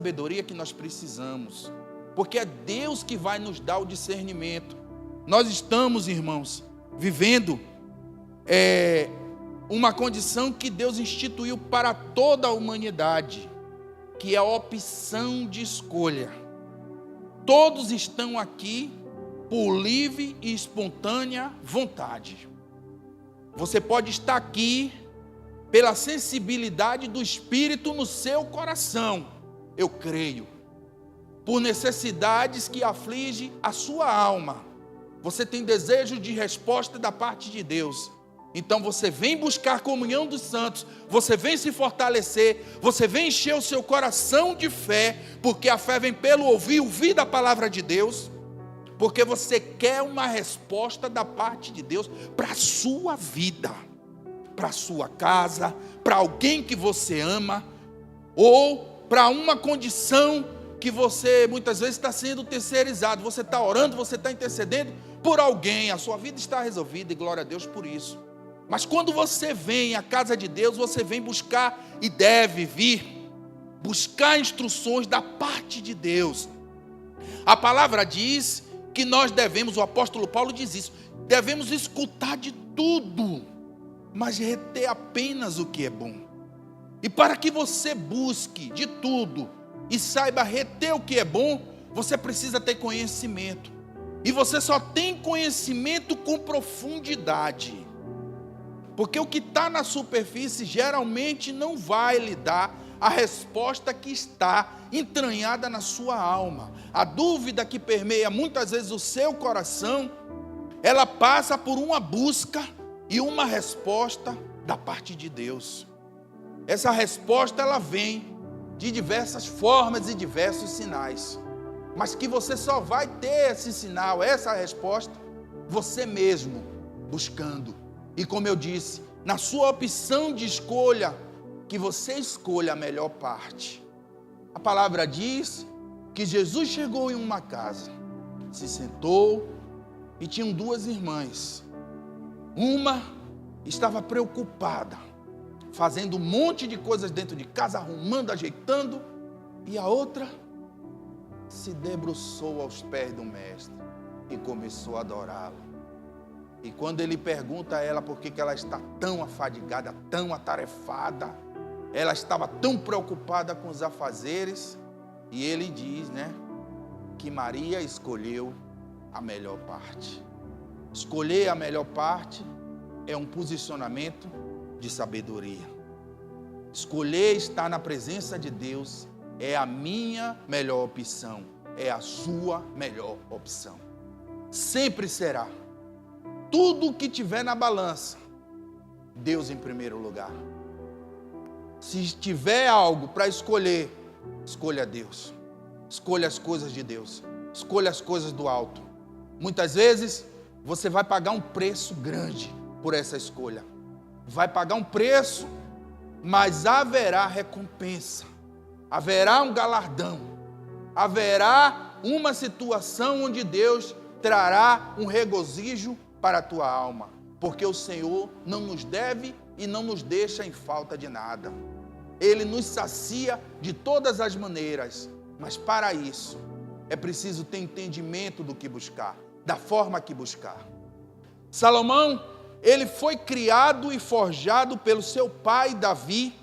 sabedoria que nós precisamos, porque é Deus que vai nos dar o discernimento. Nós estamos, irmãos, vivendo uma condição que Deus instituiu para toda a humanidade, que é a opção de escolha. Todos estão aqui por livre e espontânea vontade. Você pode estar aqui pela sensibilidade do Espírito no seu coração, eu creio, por necessidades que afligem a sua alma. Você tem desejo de resposta da parte de Deus. Então você vem buscar a comunhão dos santos, você vem se fortalecer, você vem encher o seu coração de fé, porque a fé vem pelo ouvir da palavra de Deus, porque você quer uma resposta da parte de Deus para a sua vida, para a sua casa, para alguém que você ama, ou para uma condição que você muitas vezes está sendo terceirizado. Você está orando, você está intercedendo por alguém, a sua vida está resolvida e glória a Deus por isso. Mas quando você vem à casa de Deus, você vem buscar e deve vir buscar instruções da parte de Deus. A palavra diz que nós devemos, o apóstolo Paulo diz isso, devemos escutar de tudo, mas reter apenas o que é bom. E para que você busque de tudo e saiba reter o que é bom, você precisa ter conhecimento. E você só tem conhecimento com profundidade. Porque o que está na superfície geralmente não vai lhe dar a resposta que está entranhada na sua alma. A dúvida que permeia muitas vezes o seu coração, ela passa por uma busca e uma resposta da parte de Deus. Essa resposta ela vem de diversas formas e diversos sinais. Mas que você só vai ter esse sinal, essa resposta, você mesmo buscando. E como eu disse, na sua opção de escolha, que você escolha a melhor parte. A palavra diz que Jesus chegou em uma casa, se sentou e tinham duas irmãs. Uma estava preocupada, fazendo um monte de coisas dentro de casa, arrumando, ajeitando, e a outra se debruçou aos pés do mestre e começou a adorá-lo. E quando ele pergunta a ela por que ela está tão afadigada, tão atarefada, ela estava tão preocupada com os afazeres, e ele diz, que Maria escolheu a melhor parte. Escolher a melhor parte é um posicionamento de sabedoria. Escolher estar na presença de Deus é a minha melhor opção, é a sua melhor opção. Sempre será. Tudo que tiver na balança, Deus em primeiro lugar. Se tiver algo para escolher, escolha Deus. Escolha as coisas de Deus. Escolha as coisas do alto. Muitas vezes, você vai pagar um preço grande por essa escolha. Vai pagar um preço, mas haverá recompensa. Haverá um galardão. Haverá uma situação onde Deus trará um regozijo para a tua alma, porque o Senhor não nos deve e não nos deixa em falta de nada. Ele nos sacia de todas as maneiras, mas para isso é preciso ter entendimento do que buscar, da forma que buscar. Salomão, ele foi criado e forjado pelo seu pai Davi,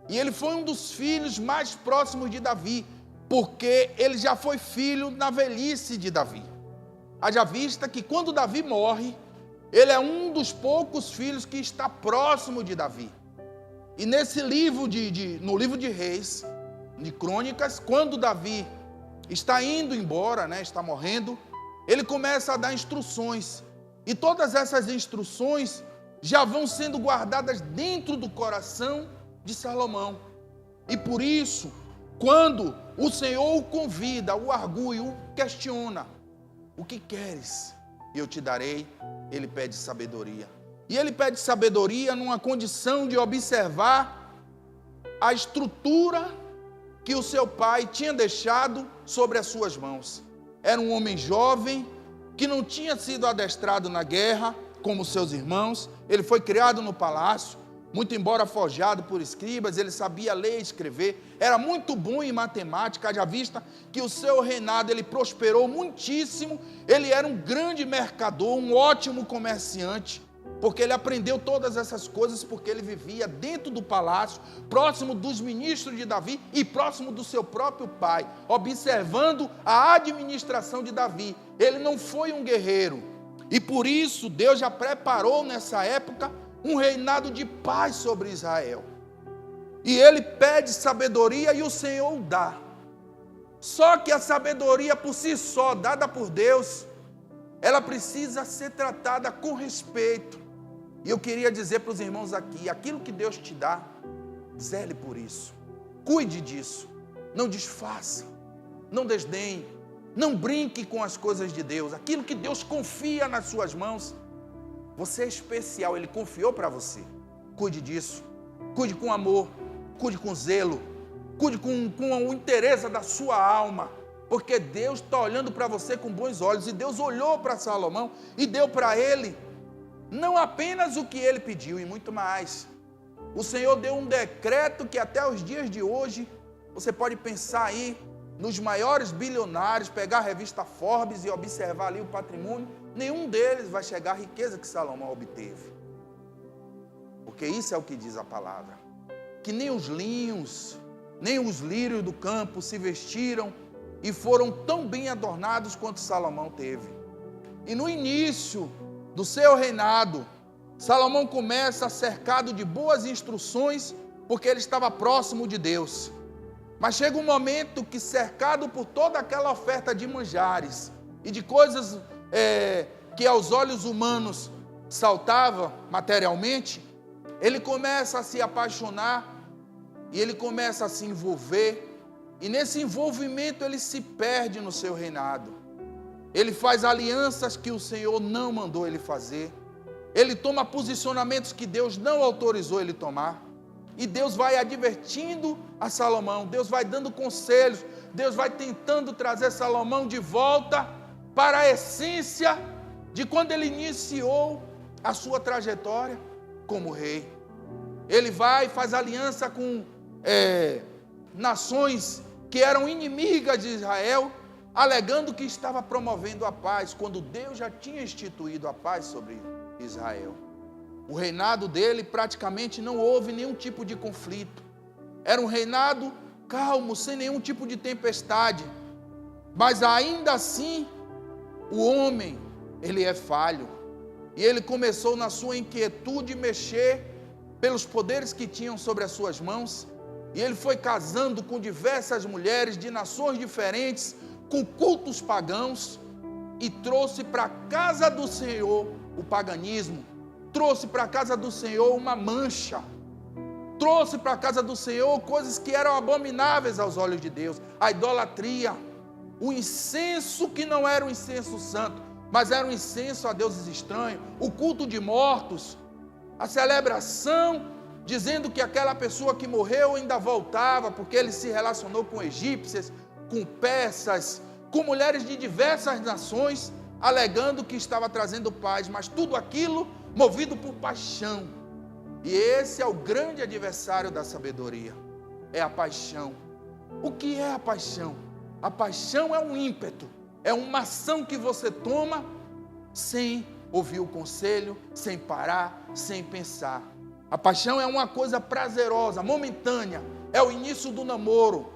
e ele foi um dos filhos mais próximos de Davi, porque ele já foi filho na velhice de Davi. Haja vista que quando Davi morre, ele é um dos poucos filhos que está próximo de Davi. E nesse livro no livro de Reis, de Crônicas, quando Davi está indo embora, está morrendo, ele começa a dar instruções. E todas essas instruções já vão sendo guardadas dentro do coração de Salomão. E por isso, quando o Senhor o convida, o argui, o questiona, o que queres? E eu te darei. Ele pede sabedoria. E ele pede sabedoria numa condição de observar a estrutura que o seu pai tinha deixado sobre as suas mãos. Era um homem jovem, que não tinha sido adestrado na guerra, como seus irmãos. Ele foi criado no palácio, Muito embora forjado por escribas, ele sabia ler e escrever, era muito bom em matemática, haja vista que o seu reinado ele prosperou muitíssimo, ele era um grande mercador, um ótimo comerciante, porque ele aprendeu todas essas coisas, porque ele vivia dentro do palácio, próximo dos ministros de Davi e próximo do seu próprio pai, observando a administração de Davi. Ele não foi um guerreiro, e por isso Deus já preparou nessa época um reinado de paz sobre Israel. E ele pede sabedoria e o Senhor o dá. Só que a sabedoria por si só, dada por Deus, ela precisa ser tratada com respeito. E eu queria dizer para os irmãos aqui, aquilo que Deus te dá, zele por isso. Cuide disso. Não desfaça, não desdenhe, não brinque com as coisas de Deus. Aquilo que Deus confia nas suas mãos, você é especial, Ele confiou para você. Cuide disso, cuide com amor, cuide com zelo, cuide com o interesse da sua alma, porque Deus está olhando para você com bons olhos, e Deus olhou para Salomão e deu para ele, não apenas o que ele pediu, e muito mais. O Senhor deu um decreto que até os dias de hoje, você pode pensar aí, nos maiores bilionários, pegar a revista Forbes e observar ali o patrimônio, nenhum deles vai chegar à riqueza que Salomão obteve. Porque isso é o que diz a palavra. Que nem os linhos, nem os lírios do campo se vestiram e foram tão bem adornados quanto Salomão teve. E no início do seu reinado, Salomão começa cercado de boas instruções, porque ele estava próximo de Deus. Mas chega um momento que, cercado por toda aquela oferta de manjares e de coisas que aos olhos humanos saltava materialmente, ele começa a se apaixonar e ele começa a se envolver, e nesse envolvimento ele se perde no seu reinado. Ele faz alianças que o Senhor não mandou ele fazer, ele toma posicionamentos que Deus não autorizou ele tomar, e Deus vai advertindo a Salomão, Deus vai dando conselhos, Deus vai tentando trazer Salomão de volta para a essência de quando ele iniciou a sua trajetória como rei. Ele vai e faz aliança com nações que eram inimigas de Israel, alegando que estava promovendo a paz, quando Deus já tinha instituído a paz sobre Israel. O reinado dele praticamente não houve nenhum tipo de conflito. Era um reinado calmo, sem nenhum tipo de tempestade. Mas ainda assim, o homem, ele é falho. E ele começou na sua inquietude mexer pelos poderes que tinham sobre as suas mãos. E ele foi casando com diversas mulheres de nações diferentes, com cultos pagãos, e trouxe para a casa do Senhor o paganismo. Trouxe para a casa do Senhor uma mancha, trouxe para a casa do Senhor coisas que eram abomináveis aos olhos de Deus, a idolatria, o incenso que não era um incenso santo, mas era um incenso a deuses estranhos, o culto de mortos, a celebração, dizendo que aquela pessoa que morreu ainda voltava, porque ele se relacionou com egípcias, com persas, com mulheres de diversas nações, alegando que estava trazendo paz, mas tudo aquilo movido por paixão. E esse é o grande adversário da sabedoria, é a paixão. O que é a paixão? A paixão é um ímpeto, é uma ação que você toma sem ouvir o conselho, sem parar, sem pensar. A paixão é uma coisa prazerosa, momentânea, é o início do namoro,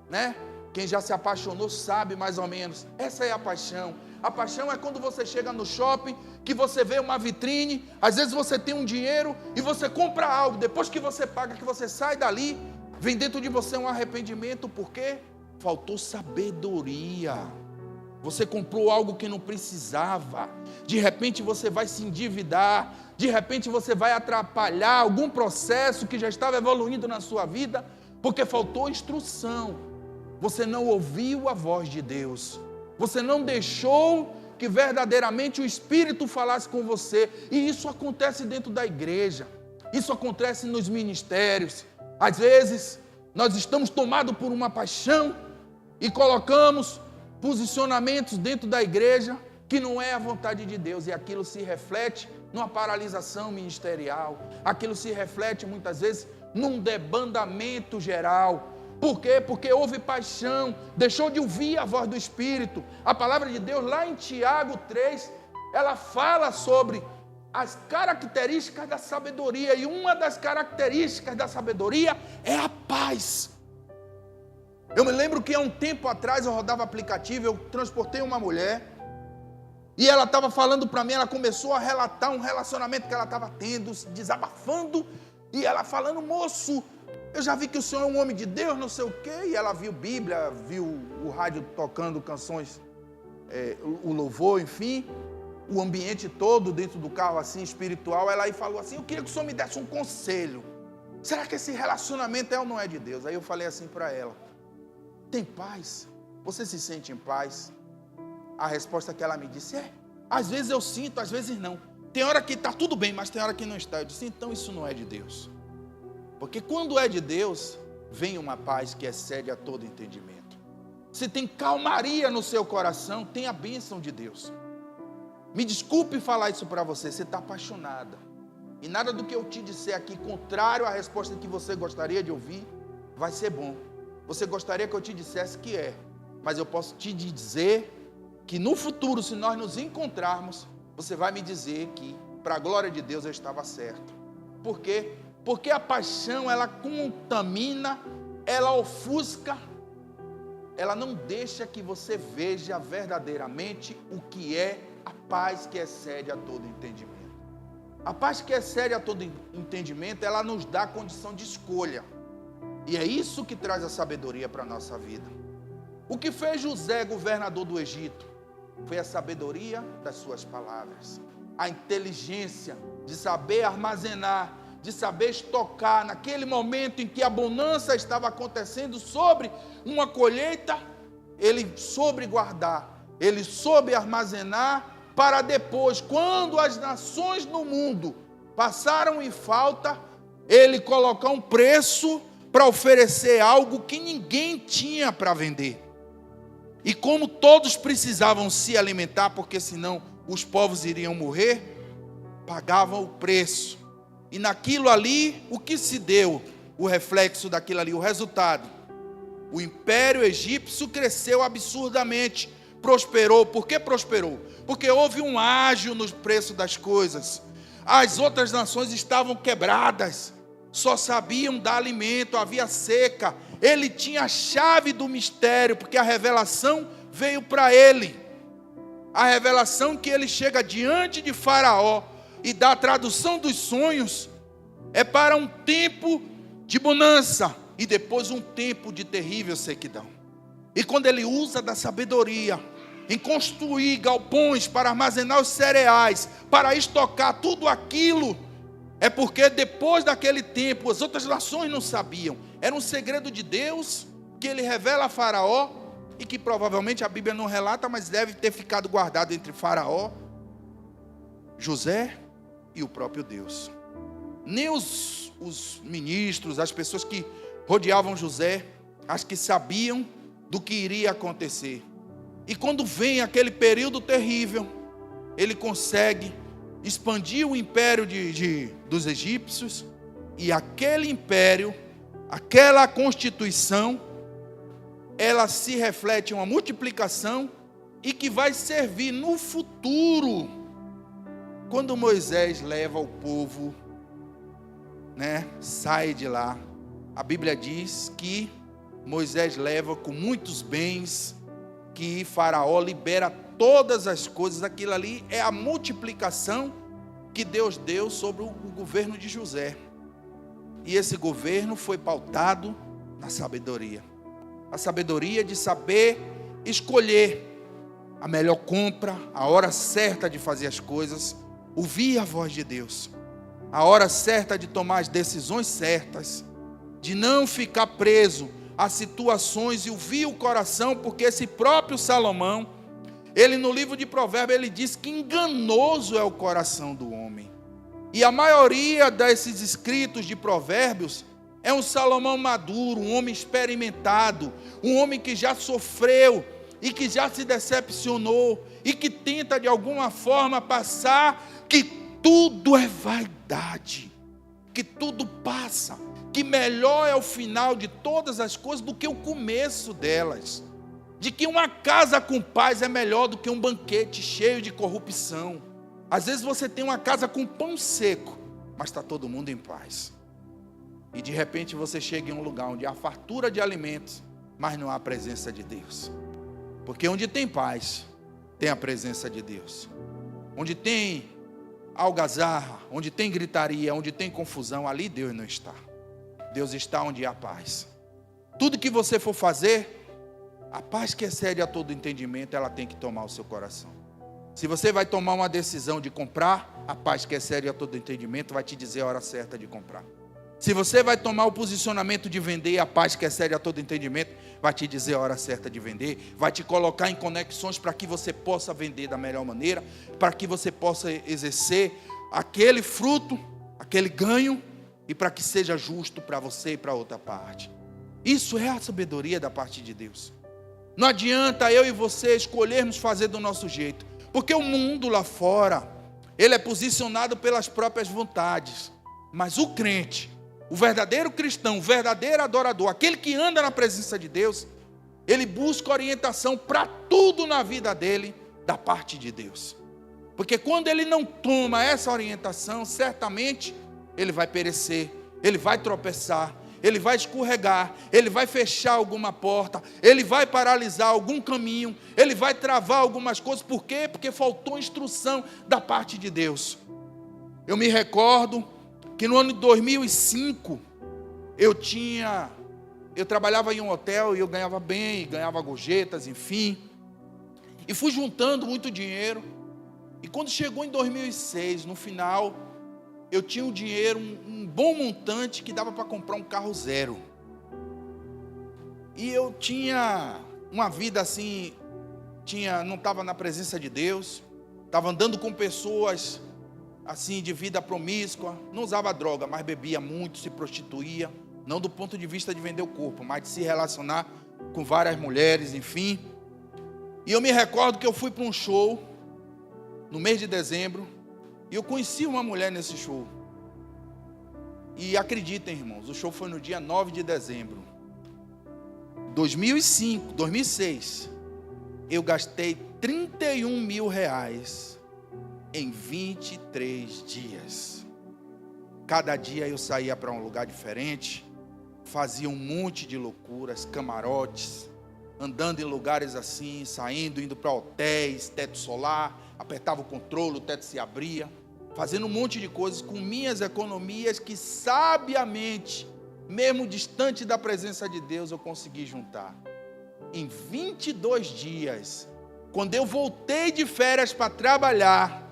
né? Quem já se apaixonou sabe mais ou menos, essa é a paixão. A paixão é quando você chega no shopping, que você vê uma vitrine, às vezes você tem um dinheiro e você compra algo, depois que você paga, que você sai dali, vem dentro de você um arrependimento, porque faltou sabedoria. Você comprou algo que não precisava, de repente você vai se endividar, de repente você vai atrapalhar algum processo que já estava evoluindo na sua vida, porque faltou instrução. Você não ouviu a voz de Deus. Você não deixou que verdadeiramente o Espírito falasse com você. E isso acontece dentro da igreja. Isso acontece nos ministérios. Às vezes, nós estamos tomados por uma paixão e colocamos posicionamentos dentro da igreja que não é a vontade de Deus. E aquilo se reflete numa paralisação ministerial. Aquilo se reflete muitas vezes num debandamento geral. Por quê? Porque houve paixão, deixou de ouvir a voz do Espírito. A palavra de Deus, lá em Tiago 3, ela fala sobre as características da sabedoria. E uma das características da sabedoria é a paz. Eu me lembro que há um tempo atrás eu rodava aplicativo, eu transportei uma mulher. E ela estava falando para mim, ela começou a relatar um relacionamento que ela estava tendo, desabafando. E ela falando, moço, eu já vi que o senhor é um homem de Deus, não sei o quê. E ela viu Bíblia, viu o rádio tocando canções, o louvor, enfim. O ambiente todo dentro do carro, assim, espiritual. Ela aí falou assim, eu queria que o senhor me desse um conselho. Será que esse relacionamento é ou não é de Deus? Aí eu falei assim para ela, tem paz? Você se sente em paz? A resposta que ela me disse é, às vezes eu sinto, às vezes não. Tem hora que está tudo bem, mas tem hora que não está. Eu disse, então isso não é de Deus. Porque quando é de Deus, vem uma paz que excede a todo entendimento. Se tem calmaria no seu coração, tem a bênção de Deus. Me desculpe falar isso para você, você está apaixonada. E nada do que eu te disser aqui, contrário à resposta que você gostaria de ouvir, vai ser bom. Você gostaria que eu te dissesse que é. Mas eu posso te dizer que no futuro, se nós nos encontrarmos, você vai me dizer que, para a glória de Deus, eu estava certo. Por quê? Porque a paixão, ela contamina, ela ofusca, ela não deixa que você veja verdadeiramente o que é a paz que excede a todo entendimento. A paz que excede a todo entendimento, ela nos dá condição de escolha. E é isso que traz a sabedoria para a nossa vida. O que fez José governador do Egito foi a sabedoria das suas palavras. A inteligência de saber armazenar, de saber estocar naquele momento em que a bonança estava acontecendo sobre uma colheita, ele soube guardar, ele soube armazenar para depois, quando as nações no mundo passaram em falta, ele colocar um preço para oferecer algo que ninguém tinha para vender. E como todos precisavam se alimentar, porque senão os povos iriam morrer, pagavam o preço. E naquilo ali, o que se deu? O reflexo daquilo ali, o resultado. O império egípcio cresceu absurdamente, prosperou. Por que prosperou? Porque houve um ágio no preço das coisas. As outras nações estavam quebradas, só sabiam dar alimento, havia seca. Ele tinha a chave do mistério, porque a revelação veio para ele. A revelação que ele chega diante de Faraó e dá a tradução dos sonhos é para um tempo de bonança e depois um tempo de terrível sequidão. E quando ele usa da sabedoria em construir galpões para armazenar os cereais, para estocar tudo aquilo, é porque depois daquele tempo as outras nações não sabiam. Era um segredo de Deus que ele revela a Faraó e que provavelmente a Bíblia não relata, mas deve ter ficado guardado entre Faraó, José e o próprio Deus. Nem os ministros, as pessoas que rodeavam José, as que sabiam do que iria acontecer. E quando vem aquele período terrível, ele consegue expandir o império dos egípcios, e aquele império, aquela constituição, ela se reflete em uma multiplicação e que vai servir no futuro, quando Moisés leva o povo, sai de lá. A Bíblia diz que Moisés leva com muitos bens, que Faraó libera todas as coisas. Aquilo ali é a multiplicação que Deus deu sobre o governo de José. E esse governo foi pautado na sabedoria. A sabedoria de saber escolher a melhor compra, a hora certa de fazer as coisas, ouvir a voz de Deus, a hora certa de tomar as decisões certas, de não ficar preso a situações e ouvir o coração, porque esse próprio Salomão, ele no livro de Provérbios, ele diz que enganoso é o coração do homem. E a maioria desses escritos de Provérbios é um Salomão maduro, um homem experimentado, um homem que já sofreu e que já se decepcionou e que tenta de alguma forma passar que tudo é vaidade, que tudo passa, que melhor é o final de todas as coisas do que o começo delas, de que uma casa com paz é melhor do que um banquete cheio de corrupção. Às vezes você tem uma casa com pão seco, mas está todo mundo em paz. E de repente você chega em um lugar onde há fartura de alimentos, mas não há a presença de Deus. Porque onde tem paz, tem a presença de Deus. Onde tem algazarra, onde tem gritaria, onde tem confusão, ali Deus não está. Deus está onde há paz. Tudo que você for fazer, a paz que excede a todo entendimento, ela tem que tomar o seu coração. Se você vai tomar uma decisão de comprar, a paz que excede a todo entendimento vai te dizer a hora certa de comprar. Se você vai tomar o posicionamento de vender, a paz que excede a todo entendimento vai te dizer a hora certa de vender, vai te colocar em conexões para que você possa vender da melhor maneira, para que você possa exercer aquele fruto, aquele ganho, e para que seja justo para você e para outra parte. Isso é a sabedoria da parte de Deus. Não adianta eu e você escolhermos fazer do nosso jeito, porque o mundo lá fora, ele é posicionado pelas próprias vontades, mas o crente, o verdadeiro cristão, o verdadeiro adorador, aquele que anda na presença de Deus, ele busca orientação para tudo na vida dele, da parte de Deus. Porque quando ele não toma essa orientação, certamente ele vai perecer, ele vai tropeçar, ele vai escorregar, ele vai fechar alguma porta, ele vai paralisar algum caminho, ele vai travar algumas coisas. Por quê? Porque faltou instrução da parte de Deus. Eu me recordo que no ano de 2005, eu trabalhava em um hotel e eu ganhava bem, ganhava gorjetas, enfim. E fui juntando muito dinheiro. E quando chegou em 2006, no final, eu tinha um dinheiro, um bom montante que dava para comprar um carro zero. E eu tinha uma vida assim, não estava na presença de Deus, estava andando com pessoas assim, de vida promíscua, não usava droga, mas bebia muito, se prostituía, não do ponto de vista de vender o corpo, mas de se relacionar com várias mulheres, enfim. E eu me recordo que eu fui para um show, no mês de dezembro, e eu conheci uma mulher nesse show. E acreditem, irmãos, o show foi no dia 9 de dezembro. 2006, eu gastei 31 mil reais em 23 dias. Cada dia eu saía para um lugar diferente, fazia um monte de loucuras, camarotes, andando em lugares assim, saindo, indo para hotéis, teto solar, apertava o controle, o teto se abria, fazendo um monte de coisas com minhas economias que sabiamente, mesmo distante da presença de Deus, eu consegui juntar. Em 22 dias, quando eu voltei de férias para trabalhar,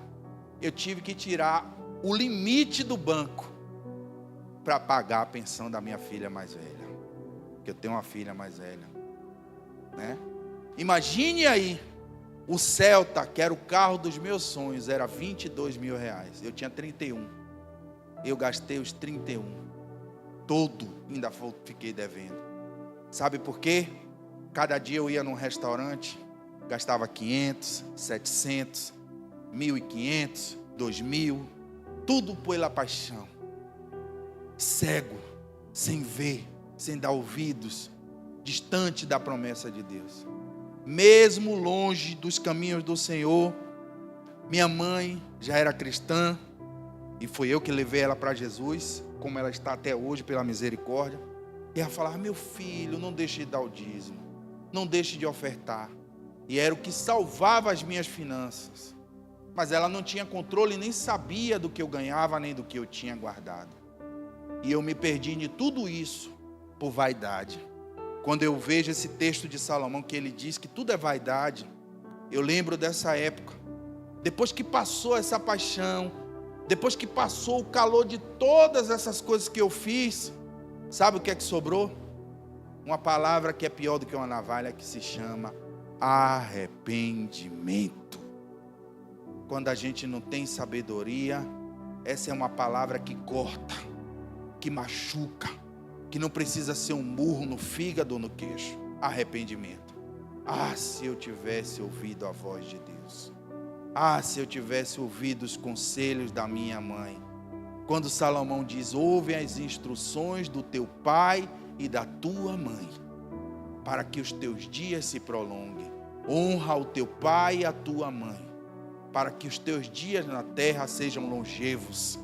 eu tive que tirar o limite do banco para pagar a pensão da minha filha mais velha, porque eu tenho uma filha mais velha, né? Imagine aí, o Celta, que era o carro dos meus sonhos, era 22 mil reais, eu tinha 31, eu gastei os 31, todo, ainda fiquei devendo. Sabe por quê? Cada dia eu ia num restaurante, gastava 500, 700, 1.500, 2.000, tudo pela paixão, cego, sem ver, sem dar ouvidos, distante da promessa de Deus. Mesmo longe dos caminhos do Senhor, minha mãe já era cristã, e foi eu que levei ela para Jesus, como ela está até hoje, pela misericórdia. E ela falava: meu filho, não deixe de dar o dízimo, não deixe de ofertar. E era o que salvava as minhas finanças. Mas ela não tinha controle, nem sabia do que eu ganhava, nem do que eu tinha guardado. E eu me perdi de tudo isso por vaidade. Quando eu vejo esse texto de Salomão, que ele diz que tudo é vaidade, eu lembro dessa época. Depois que passou essa paixão, depois que passou o calor de todas essas coisas que eu fiz, sabe o que é que sobrou? Uma palavra que é pior do que uma navalha, que se chama arrependimento. Quando a gente não tem sabedoria, essa é uma palavra que corta, que machuca, que não precisa ser um murro no fígado ou no queixo. Arrependimento. Ah, se eu tivesse ouvido a voz de Deus. Ah, se eu tivesse ouvido os conselhos da minha mãe. Quando Salomão diz: ouve as instruções do teu pai e da tua mãe, para que os teus dias se prolonguem. Honra o teu pai e a tua mãe, para que os teus dias na terra sejam longevos.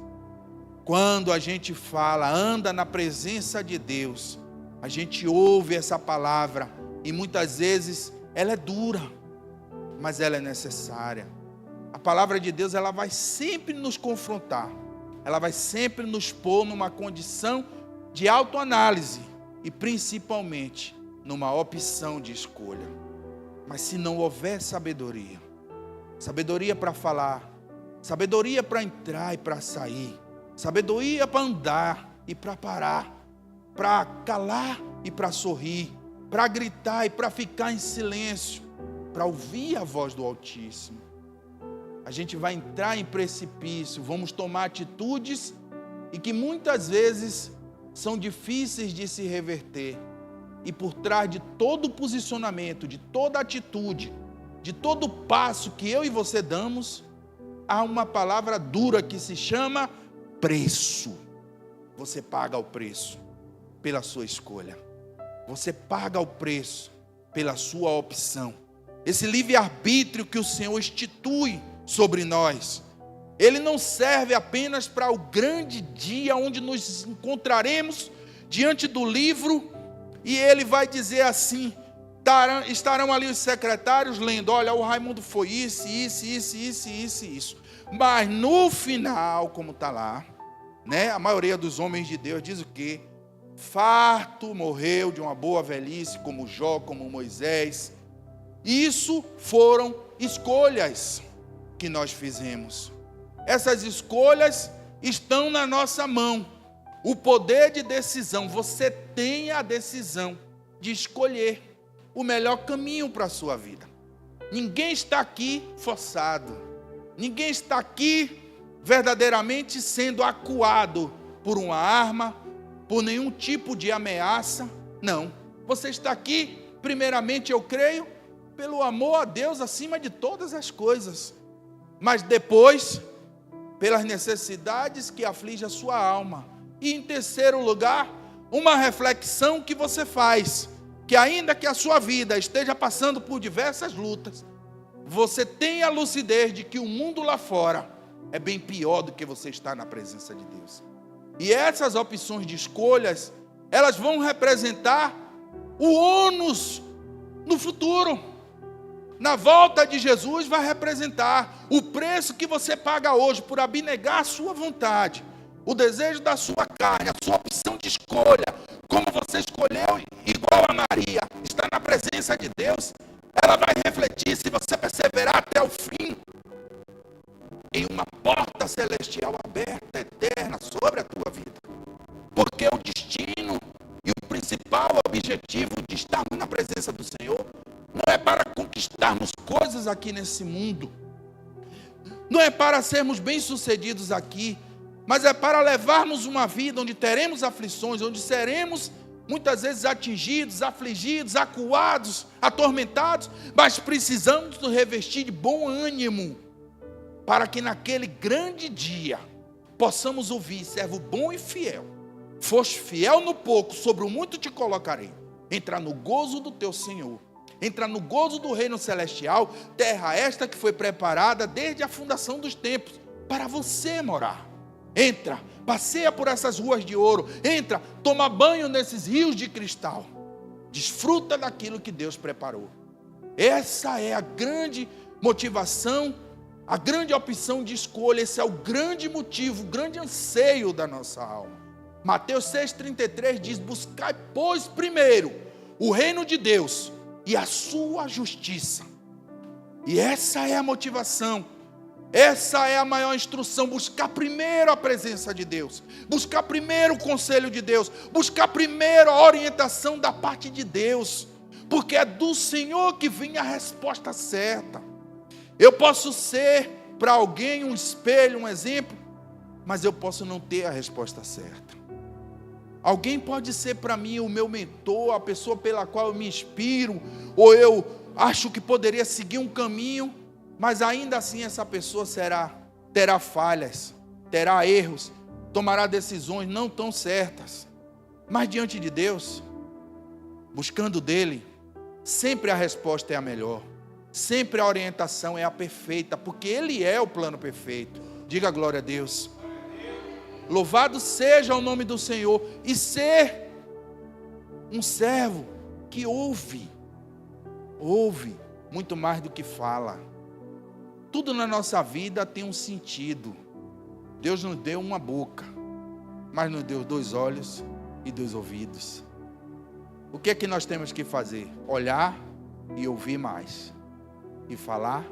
Quando a gente fala, anda na presença de Deus, a gente ouve essa palavra e muitas vezes ela é dura, mas ela é necessária. A palavra de Deus, ela vai sempre nos confrontar, ela vai sempre nos pôr numa condição de autoanálise e principalmente numa opção de escolha. Mas se não houver sabedoria, sabedoria para falar, sabedoria para entrar e para sair, sabedoria para andar e para parar, para calar e para sorrir, para gritar e para ficar em silêncio, para ouvir a voz do Altíssimo, a gente vai entrar em precipício, vamos tomar atitudes e que muitas vezes são difíceis de se reverter. E por trás de todo posicionamento, de toda atitude, de todo passo que eu e você damos, há uma palavra dura que se chama preço. Você paga o preço pela sua escolha. Você paga o preço pela sua opção. Esse livre-arbítrio que o Senhor institui sobre nós, ele não serve apenas para o grande dia onde nos encontraremos diante do livro e ele vai dizer assim, estarão ali os secretários lendo, olha, o Raimundo foi isso. Mas no final, como está lá, né, a maioria dos homens de Deus diz o quê? Farto morreu de uma boa velhice, como Jó, como Moisés. Isso foram escolhas que nós fizemos. Essas escolhas estão na nossa mão. O poder de decisão, você tem a decisão de escolher o melhor caminho para a sua vida. Ninguém está aqui forçado. Ninguém está aqui verdadeiramente sendo acuado por uma arma, por nenhum tipo de ameaça. Não. Você está aqui, primeiramente, eu creio, pelo amor a Deus acima de todas as coisas. Mas depois, pelas necessidades que afligem a sua alma. E em terceiro lugar, uma reflexão que você faz, que ainda que a sua vida esteja passando por diversas lutas, você tem a lucidez de que o mundo lá fora é bem pior do que você estar na presença de Deus. E essas opções de escolhas, elas vão representar o ônus no futuro. Na volta de Jesus vai representar o preço que você paga hoje por abnegar a sua vontade, o desejo da sua carne, a sua opção de escolha, como você escolheu, igual a Maria, está na presença de Deus, ela vai refletir se você perseverar até o fim, em uma porta celestial aberta, eterna, sobre a tua vida. Porque o destino e o principal objetivo de estarmos na presença do Senhor não é para conquistarmos coisas aqui nesse mundo, não é para sermos bem-sucedidos aqui, mas é para levarmos uma vida onde teremos aflições, onde seremos muitas vezes atingidos, afligidos, acuados, atormentados, mas precisamos nos revestir de bom ânimo, para que naquele grande dia possamos ouvir: servo bom e fiel, foste fiel no pouco, sobre o muito te colocarei. Entra no gozo do teu Senhor, entra no gozo do reino celestial, terra esta que foi preparada desde a fundação dos tempos, para você morar. Entra, passeia por essas ruas de ouro, entra, toma banho nesses rios de cristal, desfruta daquilo que Deus preparou. Essa é a grande motivação, a grande opção de escolha, esse é o grande motivo, o grande anseio da nossa alma. Mateus 6,33 diz: buscai, pois, primeiro o reino de Deus e a sua justiça. E essa é a motivação, essa é a maior instrução: buscar primeiro a presença de Deus, buscar primeiro o conselho de Deus, buscar primeiro a orientação da parte de Deus, porque é do Senhor que vem a resposta certa. Eu posso ser para alguém um espelho, um exemplo, mas eu posso não ter a resposta certa. Alguém pode ser para mim o meu mentor, a pessoa pela qual eu me inspiro, ou eu acho que poderia seguir um caminho, Mas ainda assim essa pessoa terá falhas, terá erros, tomará decisões não tão certas. Mas diante de Deus, buscando dele, sempre a resposta é a melhor. Sempre a orientação é a perfeita, porque ele é o plano perfeito. Diga glória a Deus. Louvado seja o nome do Senhor. E ser um servo que ouve muito mais do que fala. Tudo na nossa vida tem um sentido. Deus nos deu uma boca, mas nos deu 2 olhos e 2 ouvidos. O que é que nós temos que fazer? Olhar e ouvir mais, e falar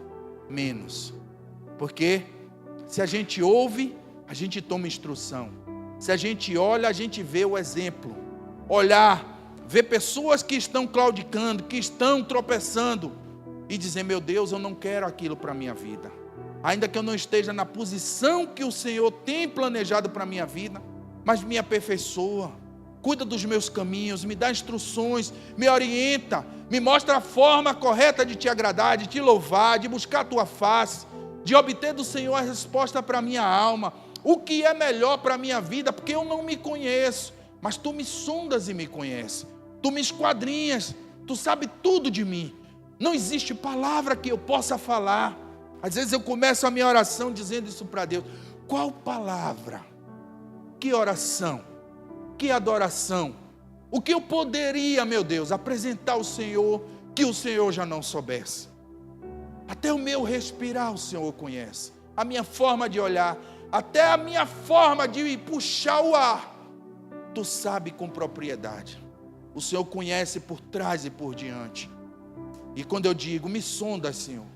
menos. Porque se a gente ouve, a gente toma instrução. Se a gente olha, a gente vê o exemplo. Olhar, ver pessoas que estão claudicando, que estão tropeçando, e dizer: meu Deus, eu não quero aquilo para a minha vida. Ainda que eu não esteja na posição que o Senhor tem planejado para a minha vida, mas me aperfeiçoa, cuida dos meus caminhos, me dá instruções, me orienta, me mostra a forma correta de te agradar, de te louvar, de buscar a tua face, de obter do Senhor a resposta para a minha alma, o que é melhor para a minha vida, porque eu não me conheço, mas tu me sondas e me conheces, tu me esquadrinhas, tu sabes tudo de mim. Não existe palavra que eu possa falar. Às vezes eu começo a minha oração dizendo isso para Deus. Qual palavra? Que oração? Que adoração? O que eu poderia, meu Deus, apresentar ao Senhor que o Senhor já não soubesse? Até o meu respirar o Senhor conhece. A minha forma de olhar, até a minha forma de puxar o ar, tu sabe com propriedade. O Senhor conhece por trás e por diante. E quando eu digo, me sonda, Senhor,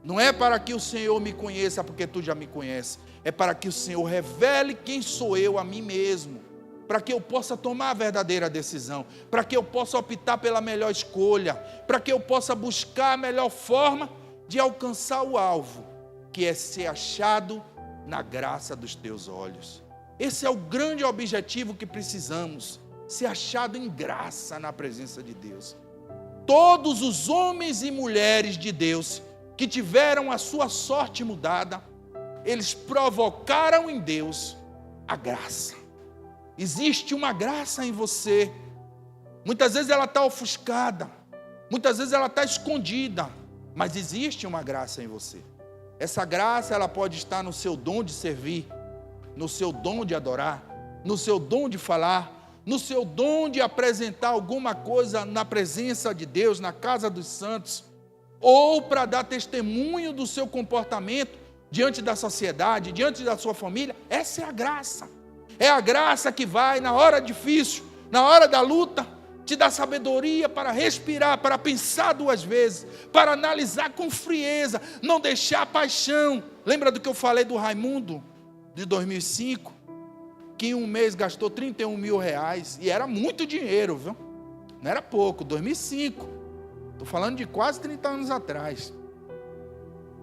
não é para que o Senhor me conheça, porque tu já me conheces. É para que o Senhor revele quem sou eu a mim mesmo. Para que eu possa tomar a verdadeira decisão. Para que eu possa optar pela melhor escolha. Para que eu possa buscar a melhor forma de alcançar o alvo, que é ser achado na graça dos teus olhos. Esse é o grande objetivo que precisamos. Ser achado em graça na presença de Deus. Todos os homens e mulheres de Deus que tiveram a sua sorte mudada, eles provocaram em Deus a graça. Existe uma graça em você. Muitas vezes ela está ofuscada, muitas vezes ela está escondida, mas existe uma graça em você. Essa graça, ela pode estar no seu dom de servir, no seu dom de adorar, no seu dom de falar, no seu dom de apresentar alguma coisa na presença de Deus, na casa dos santos, ou para dar testemunho do seu comportamento diante da sociedade, diante da sua família. Essa é a graça. É a graça que vai na hora difícil, na hora da luta, te dá sabedoria para respirar, para pensar 2 vezes, para analisar com frieza, não deixar a paixão. Lembra do que eu falei do Raimundo, de 2005? Que em um mês gastou 31 mil reais, e era muito dinheiro, viu? Não era pouco, 2005. Estou falando de quase 30 anos atrás.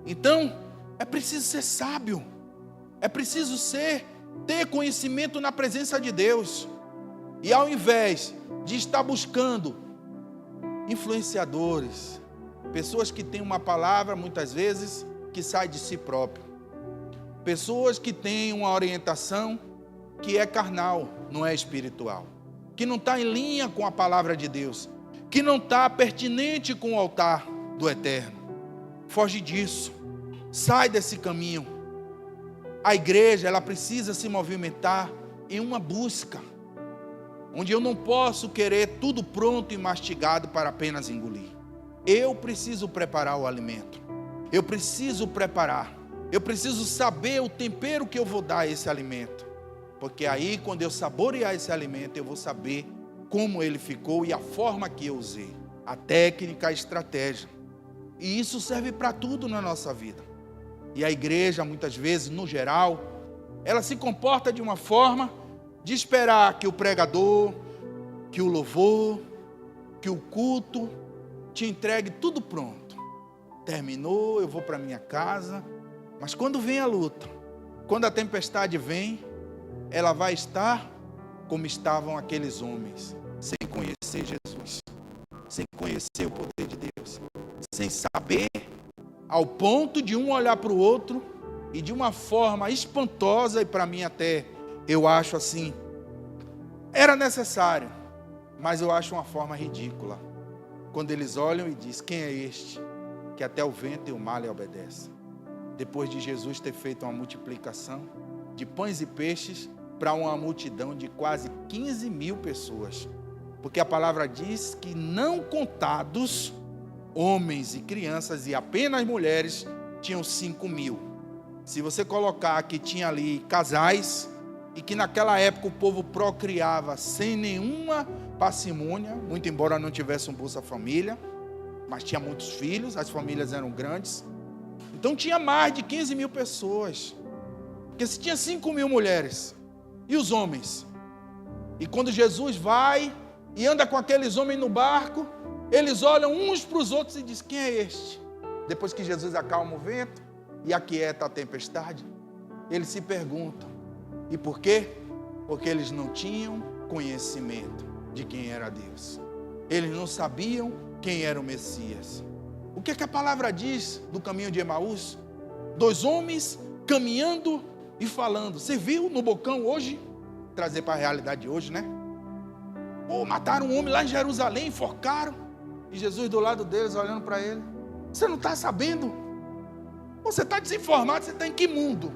Então, é preciso ser sábio, é preciso ter conhecimento na presença de Deus. E ao invés de estar buscando influenciadores, pessoas que têm uma palavra, muitas vezes, que sai de si próprio. Pessoas que têm uma orientação que é carnal, não é espiritual. Que não está em linha com a palavra de Deus. Que não está pertinente com o altar do Eterno. Foge disso. Sai desse caminho. A igreja, ela precisa se movimentar em uma busca, onde eu não posso querer tudo pronto e mastigado para apenas engolir. Eu preciso preparar o alimento. Eu preciso preparar. Eu preciso saber o tempero que eu vou dar a esse alimento. Porque aí, quando eu saborear esse alimento, eu vou saber como ele ficou e a forma que eu usei. A técnica, a estratégia. E isso serve para tudo na nossa vida. E a igreja, muitas vezes, no geral, ela se comporta de uma forma de esperar que o pregador, que o louvor, que o culto te entregue tudo pronto. Terminou, eu vou para minha casa. Mas quando vem a luta, quando a tempestade vem, ela vai estar como estavam aqueles homens, sem conhecer Jesus, sem conhecer o poder de Deus, sem saber ao ponto de um olhar para o outro e de uma forma espantosa, e para mim até, eu acho assim, era necessário, mas eu acho uma forma ridícula, quando eles olham e dizem: quem é este, que até o vento e o mar lhe obedecem? Depois de Jesus ter feito uma multiplicação de pães e peixes para uma multidão de quase 15 mil pessoas, porque a palavra diz que não contados homens e crianças e apenas mulheres tinham 5 mil. Se você colocar que tinha ali casais, e que naquela época o povo procriava sem nenhuma parcimônia, muito embora não tivesse um Bolsa Família, mas tinha muitos filhos, as famílias eram grandes, então tinha mais de 15 mil pessoas, porque se tinha 5 mil mulheres, e os homens? E quando Jesus vai e anda com aqueles homens no barco, eles olham uns para os outros e dizem: quem é este? Depois que Jesus acalma o vento e aquieta a tempestade, eles se perguntam: e por quê? Porque eles não tinham conhecimento de quem era Deus. Eles não sabiam quem era o Messias. O que é que a palavra diz do caminho de Emaús? 2 homens caminhando e falando. Você viu no Bocão hoje? Trazer para a realidade de hoje, né? Mataram um homem lá em Jerusalém, enforcaram. E Jesus do lado deles, olhando para ele: você não está sabendo? Você está desinformado, você está em que mundo?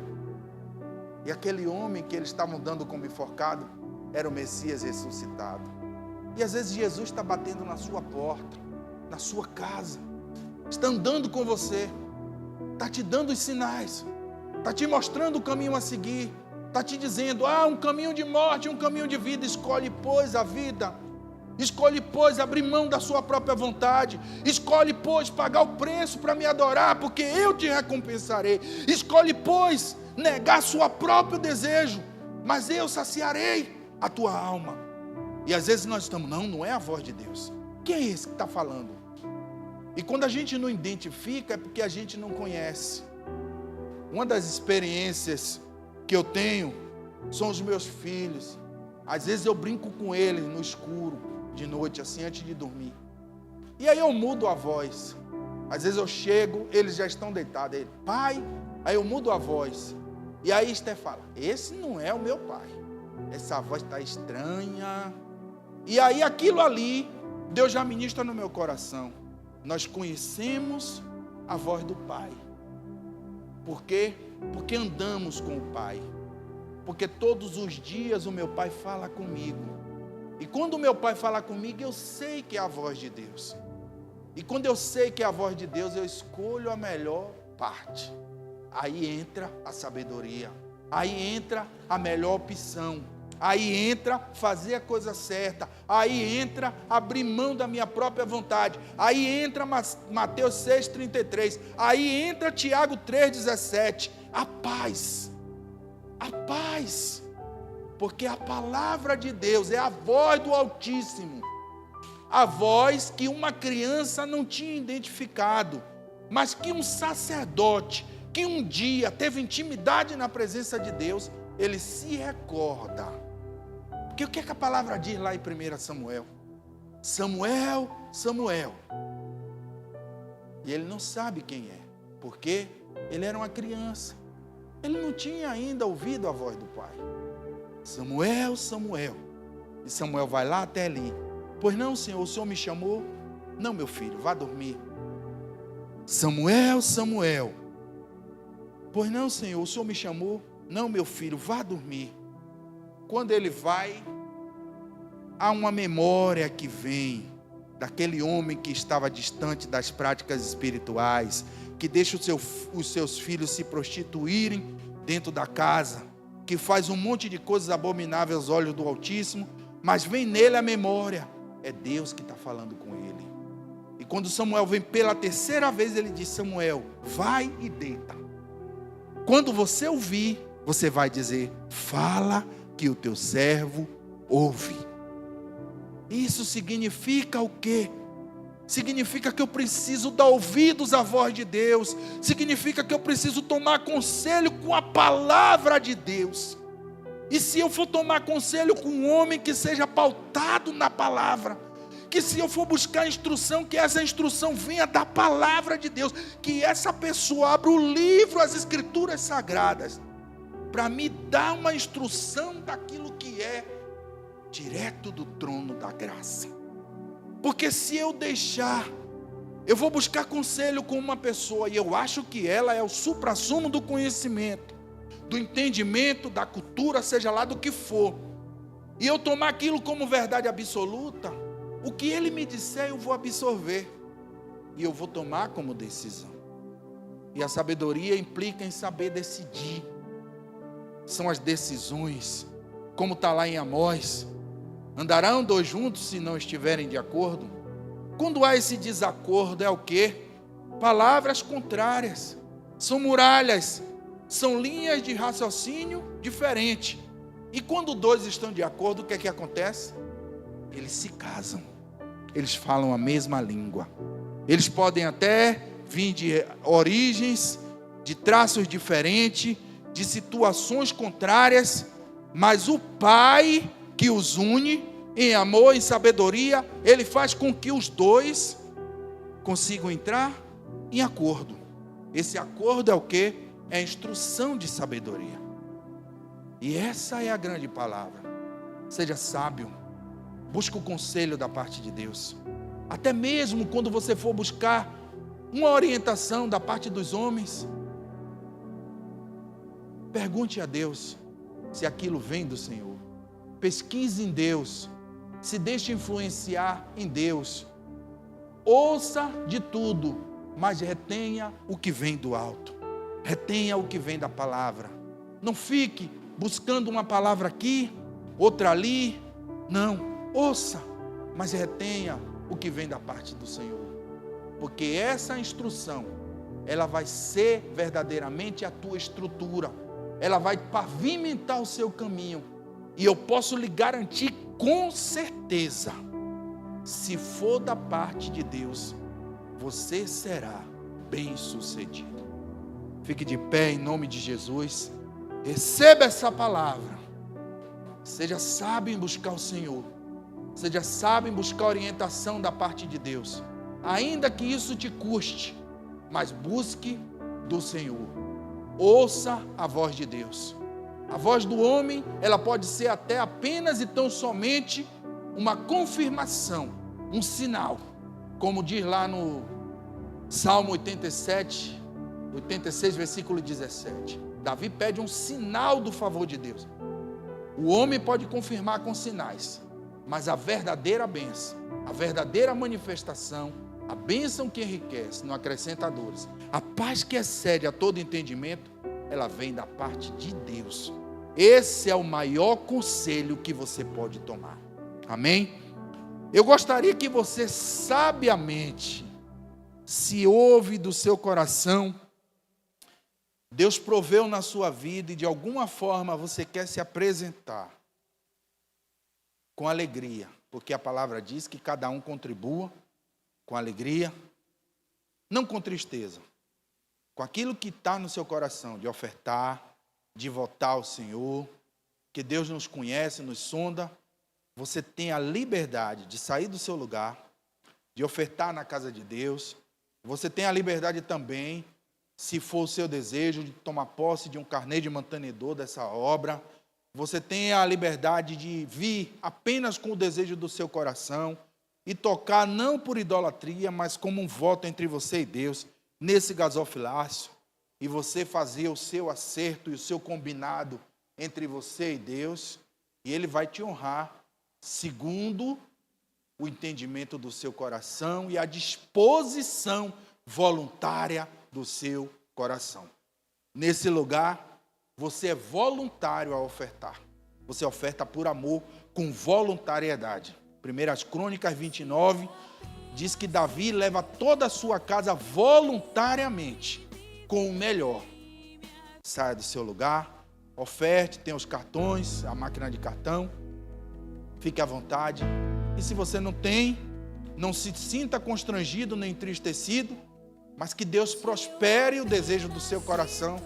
E aquele homem que eles estavam dando como enforcado era o Messias ressuscitado. E às vezes Jesus está batendo na sua porta, na sua casa, está andando com você, está te dando os sinais, está te mostrando o caminho a seguir, está te dizendo: um caminho de morte, um caminho de vida. Escolhe, pois, a vida. Escolhe, pois, abrir mão da sua própria vontade. Escolhe, pois, pagar o preço para me adorar, porque eu te recompensarei. Escolhe, pois, negar seu próprio desejo, mas eu saciarei a tua alma. E às vezes nós estamos: não é a voz de Deus. Quem é esse que está falando? E quando a gente não identifica, é porque a gente não conhece. Uma das experiências que eu tenho são os meus filhos. Às vezes eu brinco com eles no escuro, de noite, assim, antes de dormir. E aí eu mudo a voz. Às vezes eu chego, eles já estão deitados. Ele: pai. Aí eu mudo a voz. E aí Esther fala: esse não é o meu pai. Essa voz está estranha. E aí aquilo ali, Deus já ministra no meu coração. Nós conhecemos a voz do Pai. Por quê? Porque andamos com o Pai. Porque todos os dias o meu Pai fala comigo. E quando o meu Pai fala comigo, eu sei que é a voz de Deus. E quando eu sei que é a voz de Deus, eu escolho a melhor parte. Aí entra a sabedoria. Aí entra a melhor opção. Aí entra fazer a coisa certa. Aí entra abrir mão da minha própria vontade. Aí entra Mateus 6,33. Aí entra Tiago 3,17. A paz. A paz. Porque a palavra de Deus é a voz do Altíssimo. A voz que uma criança não tinha identificado, mas que um sacerdote, que um dia teve intimidade na presença de Deus, ele se recorda. Porque o que é que a palavra diz lá em 1 Samuel? Samuel, Samuel. E ele não sabe quem é, porque ele era uma criança. Ele não tinha ainda ouvido a voz do pai. Samuel, Samuel. E Samuel vai lá até ali. Pois não, Senhor, o Senhor me chamou? Não, meu filho, vá dormir. Samuel, Samuel. Pois não, Senhor, o Senhor me chamou? Não, meu filho, vá dormir. Quando ele vai, há uma memória que vem daquele homem que estava distante das práticas espirituais, que deixa os seus filhos se prostituírem dentro da casa, que faz um monte de coisas abomináveis aos olhos do Altíssimo, mas vem nele a memória, é Deus que está falando com ele. E quando Samuel vem pela terceira vez, ele diz: Samuel, vai e deita. Quando você ouvir, você vai dizer: fala que o teu servo ouve. Isso significa o quê? Significa que eu preciso dar ouvidos à voz de Deus. Significa que eu preciso tomar conselho com a palavra de Deus. E se eu for tomar conselho com um homem que seja pautado na palavra, que se eu for buscar instrução, que essa instrução venha da palavra de Deus, que essa pessoa abra o livro, as escrituras sagradas, para me dar uma instrução daquilo que é direto do trono da graça. Porque se eu deixar, eu vou buscar conselho com uma pessoa, e eu acho que ela é o suprassumo do conhecimento, do entendimento, da cultura, seja lá do que for, e eu tomar aquilo como verdade absoluta, o que ele me disser eu vou absorver, e eu vou tomar como decisão. E a sabedoria implica em saber decidir, são as decisões, como está lá em Amós: andarão dois juntos se não estiverem de acordo? Quando há esse desacordo, é o quê? Palavras contrárias, são muralhas, são linhas de raciocínio diferentes. E quando dois estão de acordo, o que é que acontece? Eles se casam, eles falam a mesma língua, eles podem até vir de origens, de traços diferentes, de situações contrárias, mas o Pai que os une em amor e sabedoria, Ele faz com que os dois consigam entrar em acordo. Esse acordo é o quê? É a instrução de sabedoria. E essa é a grande palavra. Seja sábio, busque o conselho da parte de Deus. Até mesmo quando você for buscar uma orientação da parte dos homens, pergunte a Deus se aquilo vem do Senhor. Pesquise em Deus, se deixe influenciar em Deus. Ouça de tudo, mas retenha o que vem do alto, retenha o que vem da palavra. Não fique buscando uma palavra aqui, outra ali. Não, ouça, mas retenha o que vem da parte do Senhor, porque essa instrução, ela vai ser verdadeiramente a tua estrutura, ela vai pavimentar o seu caminho. E eu posso lhe garantir com certeza, se for da parte de Deus, você será bem-sucedido. Fique de pé em nome de Jesus. Receba essa palavra. Seja sábio em buscar o Senhor. Seja sábio em buscar a orientação da parte de Deus. Ainda que isso te custe, mas busque do Senhor. Ouça a voz de Deus. A voz do homem, ela pode ser até apenas e tão somente uma confirmação, um sinal. Como diz lá no Salmo 86, versículo 17. Davi pede um sinal do favor de Deus. O homem pode confirmar com sinais, mas a verdadeira bênção, a verdadeira manifestação, a bênção que enriquece, não acrescenta dores, a paz que excede a todo entendimento, ela vem da parte de Deus. Esse é o maior conselho que você pode tomar. Amém? Eu gostaria que você sabiamente, se ouve do seu coração, Deus proveu na sua vida e de alguma forma você quer se apresentar com alegria, porque a palavra diz que cada um contribua com alegria, não com tristeza, com aquilo que está no seu coração, de ofertar, de votar ao Senhor, que Deus nos conhece, nos sonda. Você tem a liberdade de sair do seu lugar, de ofertar na casa de Deus. Você tem a liberdade também, se for o seu desejo, de tomar posse de um carnê de mantenedor dessa obra. Você tem a liberdade de vir apenas com o desejo do seu coração e tocar não por idolatria, mas como um voto entre você e Deus, nesse gasofilácio, e você fazer o seu acerto e o seu combinado entre você e Deus, e Ele vai te honrar segundo o entendimento do seu coração e a disposição voluntária do seu coração. Nesse lugar, você é voluntário a ofertar. Você oferta por amor, com voluntariedade. 1 Crônicas 29 diz que Davi leva toda a sua casa voluntariamente, com o melhor. Saia do seu lugar, oferte, tem os cartões, a máquina de cartão, fique à vontade. E se você não tem, não se sinta constrangido nem entristecido, mas que Deus prospere o desejo do seu coração,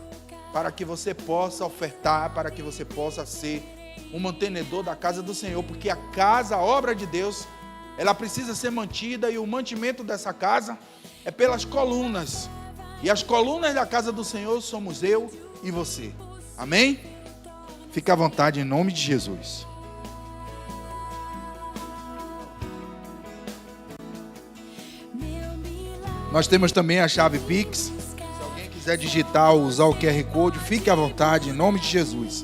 para que você possa ofertar, para que você possa ser um mantenedor da casa do Senhor, porque a casa, a obra de Deus, ela precisa ser mantida, e o mantimento dessa casa é pelas colunas. E as colunas da casa do Senhor somos eu e você. Amém? Fique à vontade em nome de Jesus. Nós temos também a chave Pix. Se alguém quiser digitar ou usar o QR Code, fique à vontade em nome de Jesus.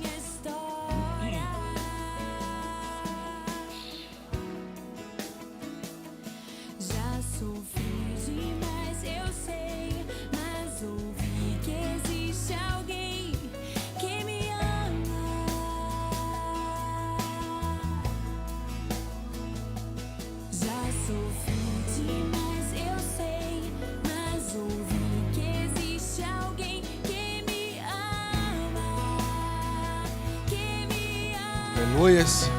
Aleluias.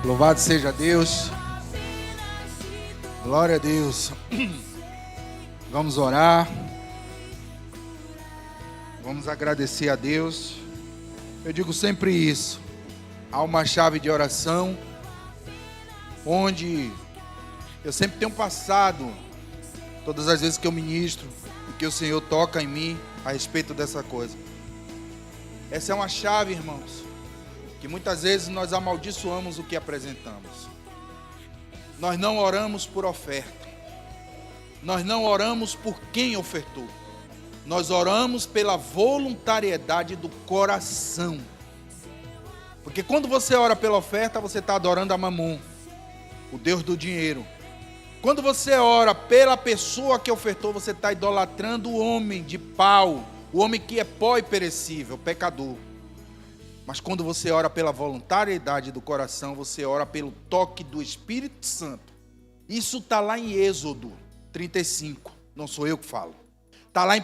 Louvado seja Deus. Glória a Deus. Vamos orar. Vamos agradecer a Deus. Eu digo sempre isso. Há uma chave de oração onde eu sempre tenho passado, todas as vezes que eu ministro e que o Senhor toca em mim a respeito dessa coisa. Essa é uma chave, irmãos, que muitas vezes nós amaldiçoamos o que apresentamos. Nós não oramos por oferta. Nós não oramos por quem ofertou. Nós oramos pela voluntariedade do coração. Porque quando você ora pela oferta, você está adorando a Mamon, o Deus do dinheiro. Quando você ora pela pessoa que ofertou, você está idolatrando o homem de pau, o homem que é pó e perecível, pecador. Mas quando você ora pela voluntariedade do coração, você ora pelo toque do Espírito Santo. Isso está lá em Êxodo 35, não sou eu que falo. Está lá em 1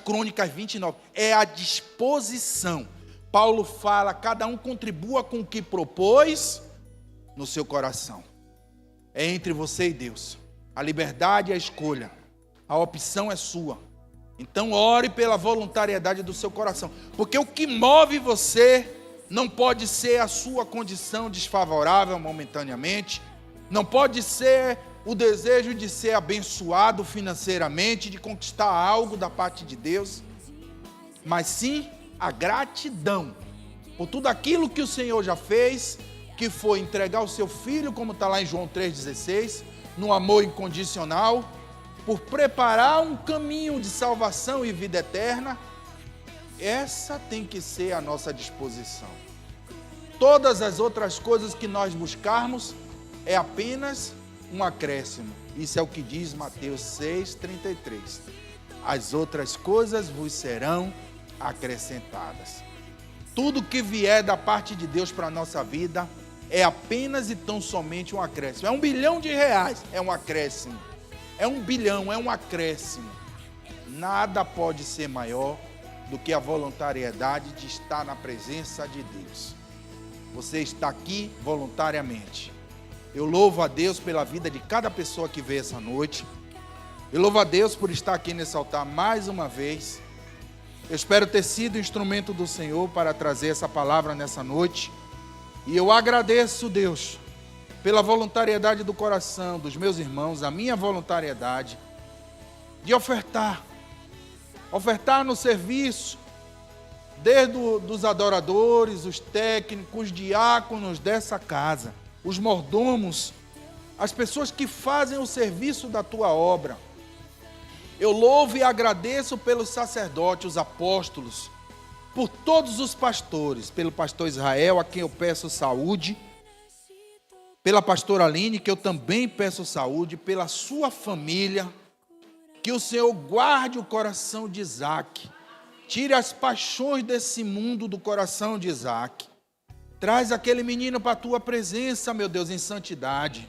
Crônicas 29, é a disposição. Paulo fala, cada um contribua com o que propôs no seu coração. É entre você e Deus. A liberdade é a escolha, a opção é sua. Então ore pela voluntariedade do seu coração, porque o que move você não pode ser a sua condição desfavorável momentaneamente, não pode ser o desejo de ser abençoado financeiramente, de conquistar algo da parte de Deus, mas sim a gratidão por tudo aquilo que o Senhor já fez, que foi entregar o seu Filho, como está lá em João 3,16, no amor incondicional, por preparar um caminho de salvação e vida eterna. Essa tem que ser a nossa disposição. Todas as outras coisas que nós buscarmos é apenas um acréscimo. Isso é o que diz Mateus 6,33. As outras coisas vos serão acrescentadas. Tudo que vier da parte de Deus para a nossa vida é apenas e tão somente um acréscimo. É R$1 bilhão, é um acréscimo. É 1 bilhão, é um acréscimo. Nada pode ser maior do que a voluntariedade de estar na presença de Deus. Você está aqui voluntariamente. Eu louvo a Deus pela vida de cada pessoa que veio essa noite. Eu louvo a Deus por estar aqui nesse altar mais uma vez. Eu espero ter sido instrumento do Senhor para trazer essa palavra nessa noite. E eu agradeço, Deus, pela voluntariedade do coração dos meus irmãos, a minha voluntariedade de ofertar no serviço, desde os adoradores, os técnicos, os diáconos dessa casa, os mordomos, as pessoas que fazem o serviço da tua obra. Eu louvo e agradeço pelos sacerdotes, os apóstolos, por todos os pastores, pelo pastor Israel, a quem eu peço saúde, pela pastora Aline, que eu também peço saúde, pela sua família, que o Senhor guarde o coração de Isaac, tire as paixões desse mundo do coração de Isaac, traz aquele menino para a tua presença, meu Deus, em santidade,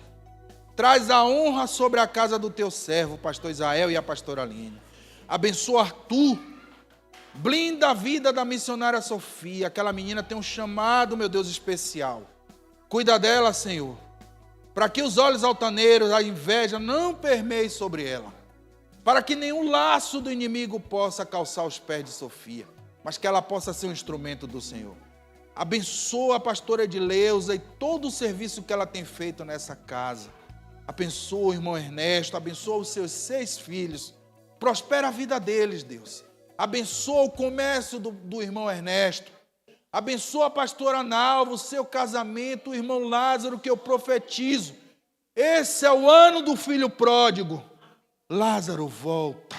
traz a honra sobre a casa do teu servo, o pastor Israel e a pastora Aline, abençoa Arthur, blinda a vida da missionária Sofia, aquela menina tem um chamado, meu Deus, especial, cuida dela, Senhor, para que os olhos altaneiros, a inveja não permeiem sobre ela, para que nenhum laço do inimigo possa calçar os pés de Sofia, mas que ela possa ser um instrumento do Senhor. Abençoa a pastora Edileuza e todo o serviço que ela tem feito nessa casa. Abençoa o irmão Ernesto, abençoa os seus 6 filhos. Prospera a vida deles, Deus. Abençoa o comércio do irmão Ernesto. Abençoa a pastora Nalva, o seu casamento, o irmão Lázaro, que eu profetizo. Esse é o ano do filho pródigo. Lázaro, volta.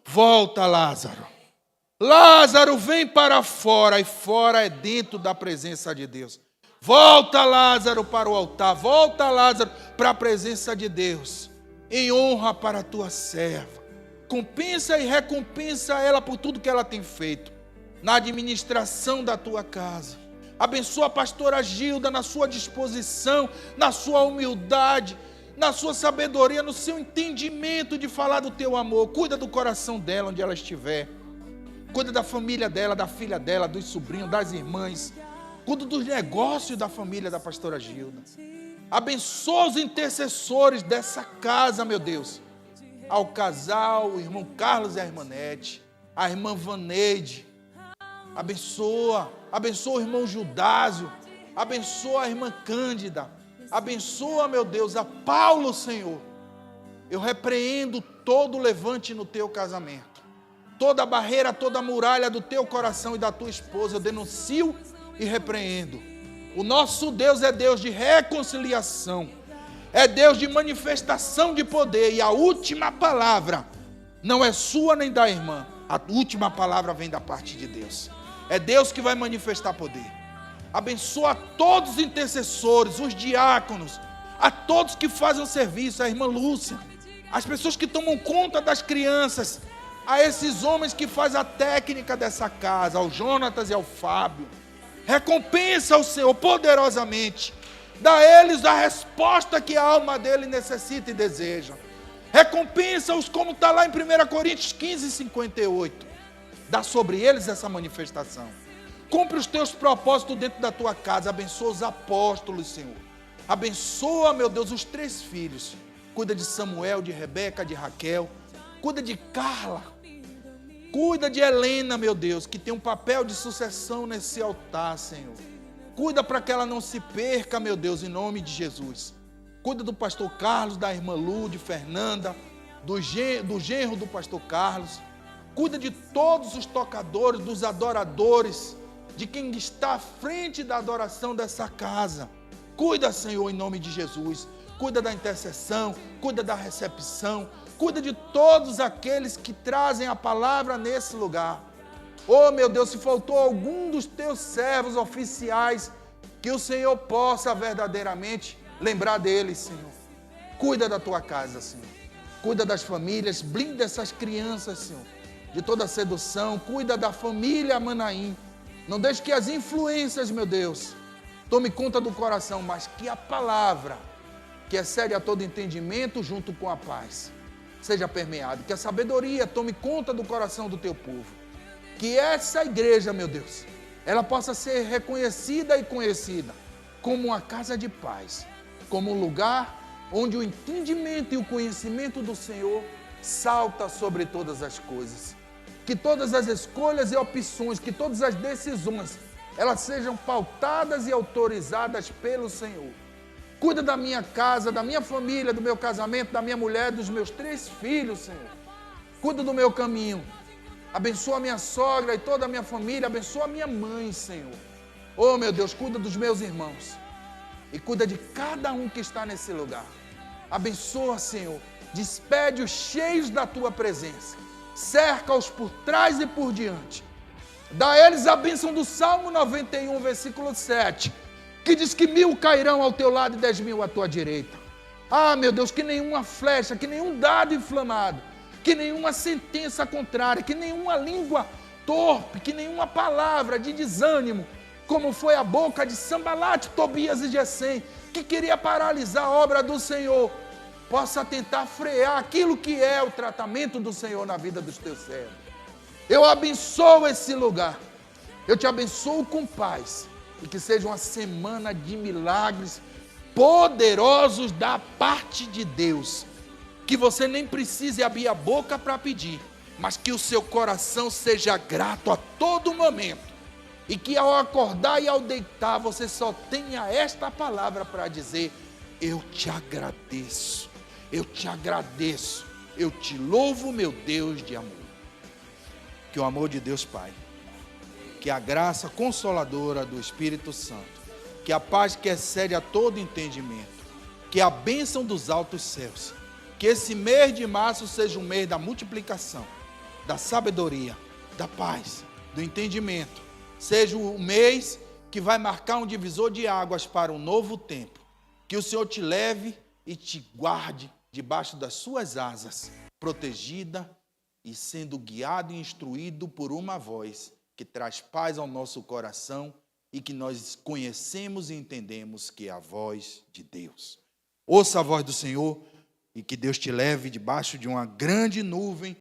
Volta, Lázaro. Lázaro, vem para fora. E fora é dentro da presença de Deus. Volta, Lázaro, para o altar. Volta, Lázaro, para a presença de Deus. Em honra para a tua serva. Compensa e recompensa ela por tudo que ela tem feito na administração da tua casa. Abençoa a pastora Gilda na sua disposição, na sua humildade, na sua sabedoria, no seu entendimento de falar do teu amor. Cuida do coração dela onde ela estiver. Cuida da família dela, da filha dela, dos sobrinhos, das irmãs. Cuida dos negócios da família da pastora Gilda. Abençoa os intercessores dessa casa, meu Deus. Ao casal, o irmão Carlos e a irmã Nete, a irmã Vaneide. Abençoa o irmão Judásio. Abençoa a irmã Cândida. Abençoa, meu Deus, a Paulo, Senhor. Eu repreendo todo levante no teu casamento. Toda barreira, toda muralha do teu coração e da tua esposa, eu denuncio e repreendo. O nosso Deus é Deus de reconciliação. É Deus de manifestação de poder. E a última palavra não é sua nem da irmã. A última palavra vem da parte de Deus. É Deus que vai manifestar poder. Abençoa a todos os intercessores, os diáconos, a todos que fazem o serviço, a irmã Lúcia, as pessoas que tomam conta das crianças, a esses homens que fazem a técnica dessa casa, ao Jonatas e ao Fábio. Recompensa o Senhor poderosamente. Dá a eles a resposta que a alma dele necessita e deseja. Recompensa-os como está lá em 1 Coríntios 15, 58. Dá sobre eles essa manifestação. Cumpre os teus propósitos dentro da tua casa. Abençoa os apóstolos, Senhor. Abençoa, meu Deus, os 3 filhos. Cuida de Samuel, de Rebeca, de Raquel. Cuida de Carla. Cuida de Helena, meu Deus, que tem um papel de sucessão nesse altar, Senhor. Cuida para que ela não se perca, meu Deus, em nome de Jesus. Cuida do pastor Carlos, da irmã Lu, de Fernanda, do genro do pastor Carlos. Cuida de todos os tocadores, dos adoradores, de quem está à frente da adoração dessa casa. Cuida, Senhor, em nome de Jesus. Cuida da intercessão, cuida da recepção, cuida de todos aqueles que trazem a palavra nesse lugar. Oh, meu Deus, se faltou algum dos teus servos oficiais, que o Senhor possa verdadeiramente lembrar deles, Senhor. Cuida da tua casa, Senhor. Cuida das famílias, blinda essas crianças, Senhor, de toda sedução. Cuida da família Manaim. Não deixe que as influências, meu Deus, tome conta do coração, mas que a palavra, que excede a todo entendimento, junto com a paz, seja permeada. Que a sabedoria tome conta do coração do teu povo. Que essa igreja, meu Deus, ela possa ser reconhecida e conhecida como uma casa de paz, como um lugar onde o entendimento e o conhecimento do Senhor salta sobre todas as coisas. Que todas as escolhas e opções, que todas as decisões, elas sejam pautadas e autorizadas pelo Senhor. Cuida da minha casa, da minha família, do meu casamento, da minha mulher, dos meus 3 filhos, Senhor. Cuida do meu caminho. Abençoa a minha sogra e toda a minha família. Abençoa a minha mãe, Senhor. Oh, meu Deus, cuida dos meus irmãos. E cuida de cada um que está nesse lugar. Abençoa, Senhor. Despede-os cheios da tua presença. Cerca-os por trás e por diante. Dá a eles a bênção do Salmo 91, versículo 7. Que diz que 1000 cairão ao teu lado e 10.000 à tua direita. Ah, meu Deus, que nenhuma flecha, que nenhum dado inflamado, que nenhuma sentença contrária, que nenhuma língua torpe, que nenhuma palavra de desânimo, como foi a boca de Sambalate, Tobias e Gesem, que queria paralisar a obra do Senhor, possa tentar frear aquilo que é o tratamento do Senhor na vida dos teus servos. Eu abençoo esse lugar, eu te abençoo com paz, e que seja uma semana de milagres poderosos da parte de Deus. Que você nem precise abrir a boca para pedir, mas que o seu coração seja grato a todo momento. E que ao acordar e ao deitar, você só tenha esta palavra para dizer: eu te agradeço, eu te agradeço, eu te louvo, meu Deus de amor. Que o amor de Deus Pai, que a graça consoladora do Espírito Santo, que a paz que excede a todo entendimento, que a bênção dos altos céus, que esse mês de março seja um mês da multiplicação, da sabedoria, da paz, do entendimento, seja o mês que vai marcar um divisor de águas para um novo tempo, que o Senhor te leve e te guarde debaixo das suas asas, protegida e sendo guiado e instruído por uma voz que traz paz ao nosso coração e que nós conhecemos e entendemos que é a voz de Deus. Ouça a voz do Senhor e que Deus te leve debaixo de uma grande nuvem